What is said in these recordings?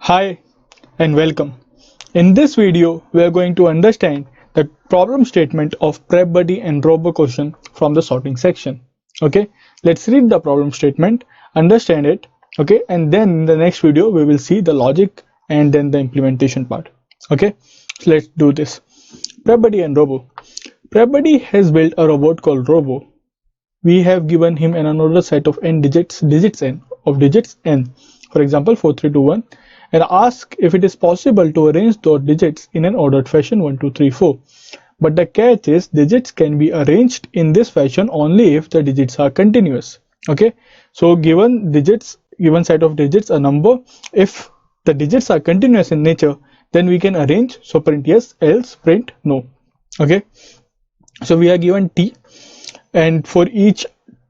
Hi and welcome. In this video, we are going to understand the problem statement of PrepBuddy and Robo question from the sorting section. Okay, let's read the problem statement, understand it, okay, and then in the next video we will see the logic and then the implementation part. Okay, so let's do this. PrepBuddy and Robo. PrepBuddy has built a robot called Robo. We have given him an unordered set of n digits n, for example 4321, and ask if it is possible to arrange those digits in an ordered fashion 1 2 3 4. But the catch is digits can be arranged in this fashion only if the digits are continuous. Okay, so given set of digits, a number, if the digits are continuous in nature, then we can arrange. So print yes, else print no. Okay, so we are given t, and for each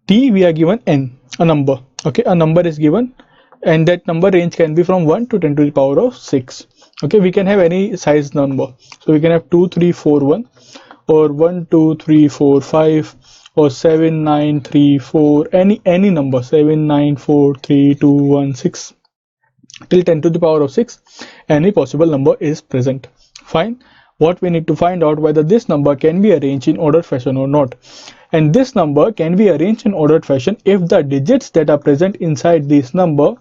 t we are given n, a number. Okay, a number is given, and that number range can be from 1 to 10 to the power of 6. Okay, we can have any size number, so we can have 2 3 4 1, or 1 2 3 4 5, or 7 9 3 4, any number, 7 9 4 3 2 1 6 till 10 to the power of 6. Any possible number is present. Fine. What we need to find out whether this number can be arranged in ordered fashion or not, and this number can be arranged in ordered fashion if the digits that are present inside this number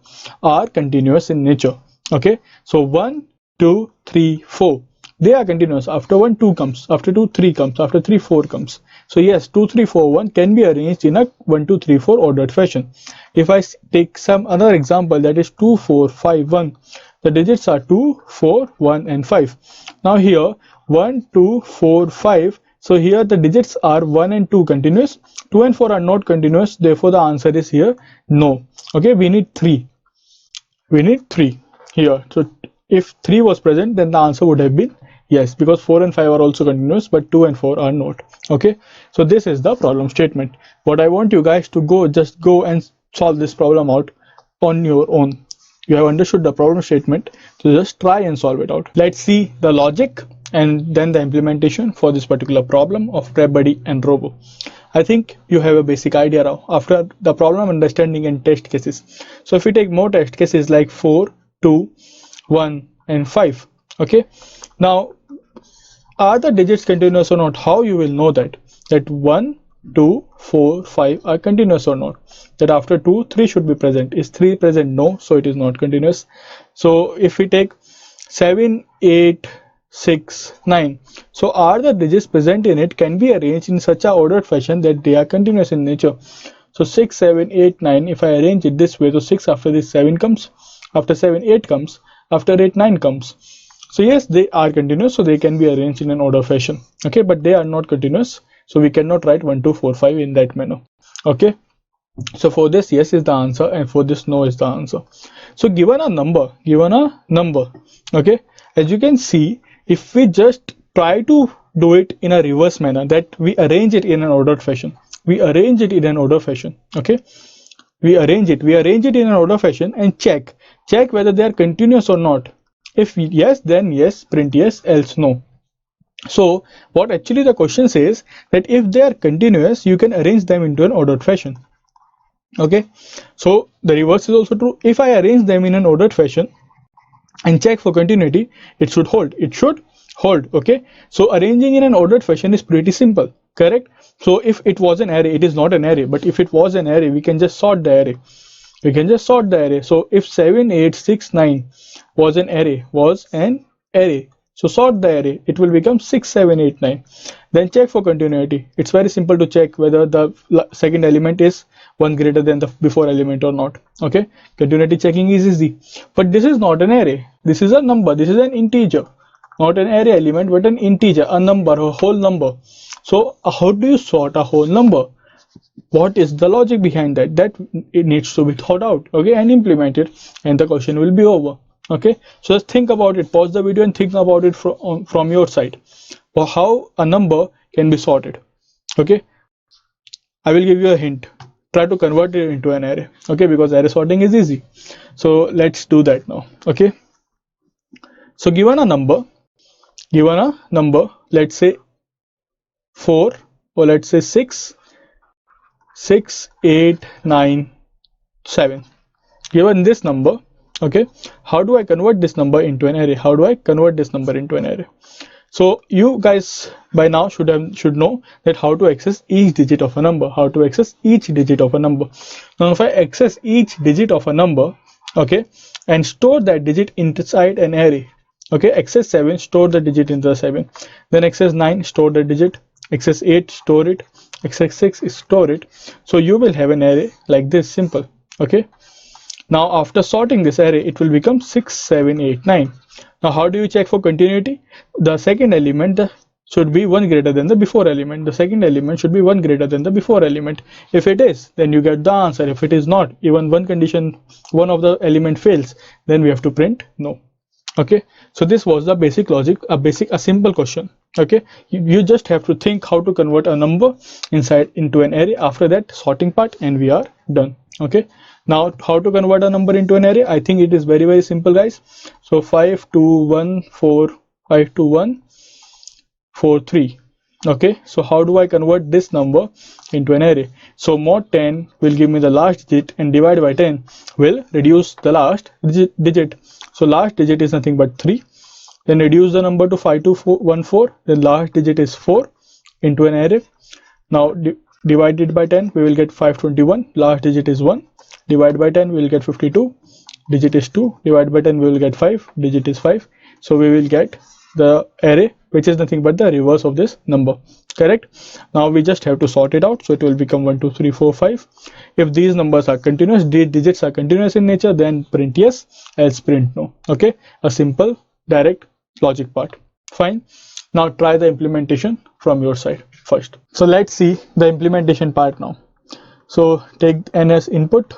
are continuous in nature. Okay, so 1 2 3 4, they are continuous. After 1 2 comes, after 2 3 comes, after 3 4 comes. So yes, 2 3 4 1 can be arranged in a 1 2 3 4 ordered fashion. If I take some other example, that is 2 4 5 1, the digits are 2 4 1 and 5. Now here 1 2 4 5, so here the digits are 1 and 2 continuous, 2 and 4 are not continuous, therefore the answer is here no. Okay, we need 3 here. So if 3 was present, then the answer would have been yes, because 4 and 5 are also continuous, but 2 and 4 are not. Okay, so this is the problem statement. What I want you guys to just go and solve this problem out on your own. You have understood the problem statement, so just try and solve it out. Let's see the logic and then the implementation for this particular problem of PrepBuddy and Robo. I think you have a basic idea now after the problem understanding and test cases. So if we take more test cases like 4 2 1 and 5, okay, now are the digits continuous or not? How you will know that 1 2 4 5 are continuous or not? That after 2 3 should be present. Is 3 present? No, so it is not continuous. So if we take 7 8 6 9, so are the digits present in it can be arranged in such a ordered fashion that they are continuous in nature. So 6 7 8 9, if I arrange it this way, so 6 after this 7 comes, after 7 8 comes, after 8 9 comes. So yes, they are continuous, so they can be arranged in an order fashion. Okay, but they are not continuous, so we cannot write 1 2 4 5 in that manner. Okay, so for this yes is the answer, and for this no is the answer. So given a number, okay, as you can see, if we just try to do it in a reverse manner, that we arrange it in an ordered fashion, okay, we arrange it in an order fashion and check whether they are continuous or not. If yes, then yes, print yes, else no. So what actually the question says, that if they are continuous, you can arrange them into an ordered fashion. Okay, so the reverse is also true. If I arrange them in an ordered fashion and check for continuity, it should hold. Okay, so arranging in an ordered fashion is pretty simple, correct? So if it was an array, it is not an array, but if it was an array, we can just sort the array. So if 7 8 6 9 was an array, so sort the array, it will become 6 7 8 9. Then check for continuity. It's very simple to check whether the second element is 1 greater than the before element or not. Okay, continuity checking is easy. But this is not an array, this is a number, this is an integer, not an array element but an integer, a number, a whole number. So how do you sort a whole number? What is the logic behind that? That it needs to be thought out, okay, and implemented, and the question will be over. Okay, so just think about it, pause the video and think about it from your side, for how a number can be sorted. Okay, I will give you a hint. Try to convert it into an array, okay, because array sorting is easy. So let's do that now. Okay, so given a number, let's say 4, or let's say 6 8 9 7. Given this number, Okay, how do I convert this number into an array? How do I convert this number into an array? So you guys by now should know that how to access each digit of a number, how to access each digit of a number. Now if I access each digit of a number, okay, and store that digit inside an array, okay, access 7, store the digit in the 7, then access 9, store the digit, access 8, store it, access 6, store it. So you will have an array like this, simple. Okay, now after sorting this array, it will become 6, 7, 8, 9. Now how do you check for continuity? The second element should be 1 greater than the before element. The second element should be 1 greater than the before element. If it is, then you get the answer. If it is not, even one condition, one of the element fails, then we have to print no. Okay, so this was the basic logic, a simple question. Okay, you just have to think how to convert a number inside into an array. After that, sorting part, and we are done. Okay, now how to convert a number into an array? I think it is very simple, guys. So 5 2 1 4, 5 2 1 4 3. Okay, so how do I convert this number into an array? So mod 10 will give me the last digit, and divide by 10 will reduce the last digit. So last digit is nothing but 3. Then reduce the number to 5214. Then last digit is 4 into an array. Now divided by 10, we will get 521. Last digit is 1. Divide by 10, we will get 52. Digit is 2. Divide by 10, we will get 5. Digit is 5. So we will get the array, which is nothing but the reverse of this number. Correct? Now we just have to sort it out. So it will become 1 2 3 4 5. If these numbers are continuous, digits are continuous in nature, then print yes, else print no. Okay, a simple direct logic part. Fine. Now try the implementation from your side first. So let's see the implementation part now. So take n as input.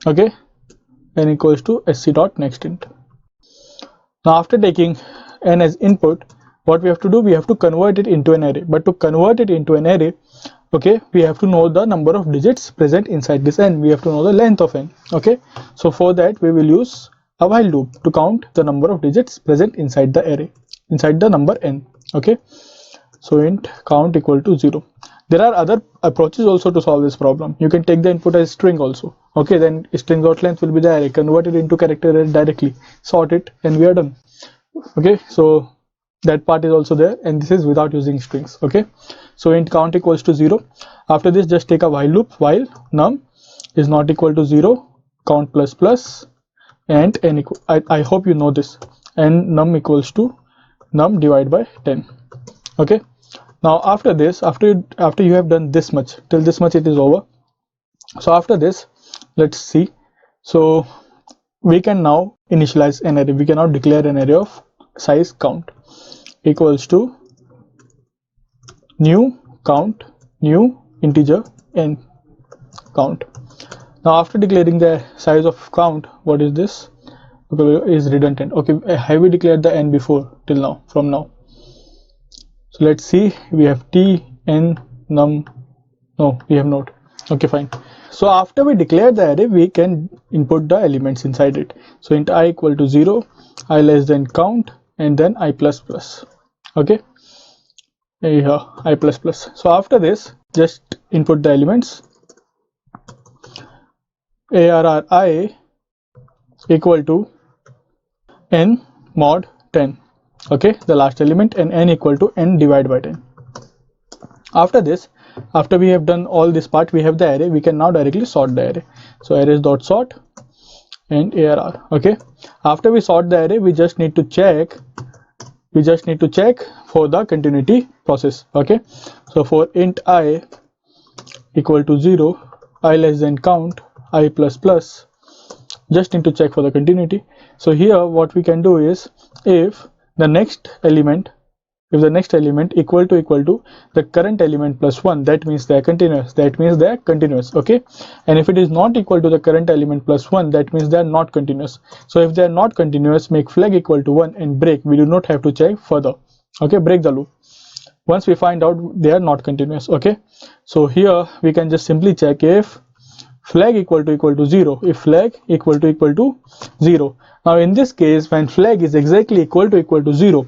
Okay, n equals to sc dot next int. Now after taking n as input, what we have to do, we have to convert it into an array. But to convert it into an array, okay, we have to know the number of digits present inside this n. We have to know the length of n. Okay, so for that we will use a while loop to count the number of digits present inside the array, inside the number n. Okay, so int count equal to 0. There are other approaches also to solve this problem. You can take the input as string also. Okay, then string dot length will be the array, convert it into character array directly, sort it, and we are done. Okay, so that part is also there, and this is without using strings. Okay, so int count equals to 0. After this, just take a while loop. While num is not equal to 0, count plus plus, and n equal, I hope you know this, and num equals to num divided by 10. Okay, now after this, after you have done this much, till this much it is over. So after this, let's see. So we can now initialize an array. We can now declare an array of size count equals to new count, new integer n count. Now after declaring the size of count, what is this? Okay, is redundant. Okay, have we declared the n before till now, from now? So let's see, we have t, n, num, no, we have not. Okay, fine. So after we declare the array, we can input the elements inside it. So int I equal to 0, I less than count, and then I plus plus. Okay, here I plus plus. So after this, just input the elements. arri equal to n mod 10. Okay, the last element, and n equal to n divided by 10. After this, after we have done all this part, we have the array. We can now directly sort the array. So arrays dot sort and arr. Okay, after we sort the array, we just need to check for the continuity process. Okay, so for int I equal to 0, I less than count, I plus plus, just need to check for the continuity. So here what we can do is, if the next element equal to the current element plus 1, that means they are continuous. Okay, and if it is not equal to the current element plus 1, that means they are not continuous. So if they are not continuous, make flag equal to 1 and break. We do not have to check further. Okay, break the loop once we find out they are not continuous. Okay, so here we can just simply check if flag equal to 0, if flag equal to 0. Now in this case, when flag is exactly equal to 0,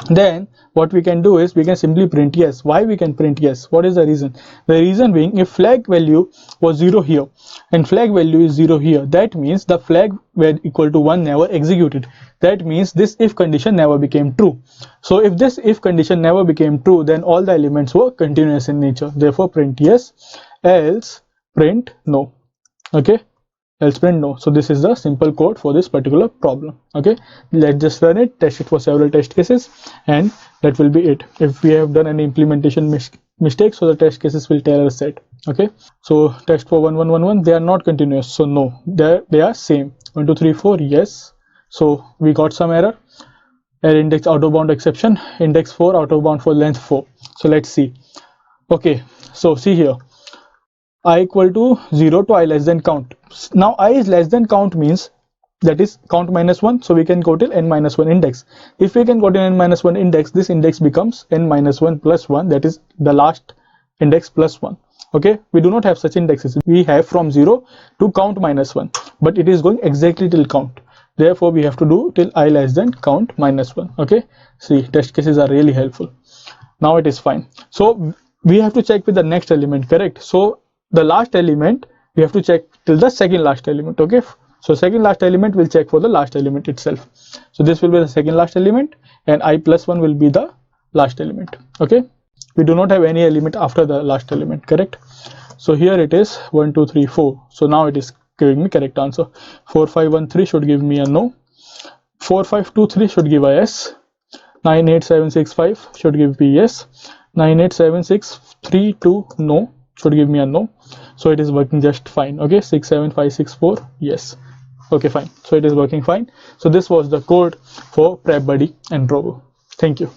then what we can do is we can simply print yes. Why we can print yes? What is the reason? The reason being, if flag value was 0 here and flag value is 0 here, that means the flag were equal to 1 never executed. That means this if condition never became true. So if this if condition never became true, then all the elements were continuous in nature. Therefore print yes, else print no. Okay, else print no. So this is the simple code for this particular problem. Okay, let's just run it, test it for several test cases, and that will be it. If we have done any implementation mistake, so the test cases will tell us that. Okay, so test for 1 1 1 1, they are not continuous, so no, they are same. 1 2 3 4, yes. So we got some error index out of bound exception, index 4 out of bound for length 4. So let's see. Okay, so see here, I equal to 0 to I less than count. Now I is less than count means that is count minus 1, so we can go till n minus 1 index. If we can go till n minus 1 index, this index becomes n minus 1 plus 1, that is the last index plus 1. Okay, we do not have such indexes. We have from 0 to count minus 1, but it is going exactly till count. Therefore we have to do till I less than count minus 1. Okay, see, test cases are really helpful. Now it is fine. So we have to check with the next element, correct? So the last element we have to check till the second last element. Okay, so second last element will check for the last element itself. So this will be the second last element, and I plus 1 will be the last element. Okay, we do not have any element after the last element, correct? So here it is 1 2 3 4. So now it is giving me correct answer. 4 5 1 3 should give me a no. 4 5 2 3 should give a yes. 9 8 7 6 5 should give me yes. 9 8 7 6 3 2 no should give me a no. So it is working just fine. Okay, 6 7 5 6 4, yes. Okay, fine. So it is working fine. So this was the code for PrepBuddy and Robo. Thank you.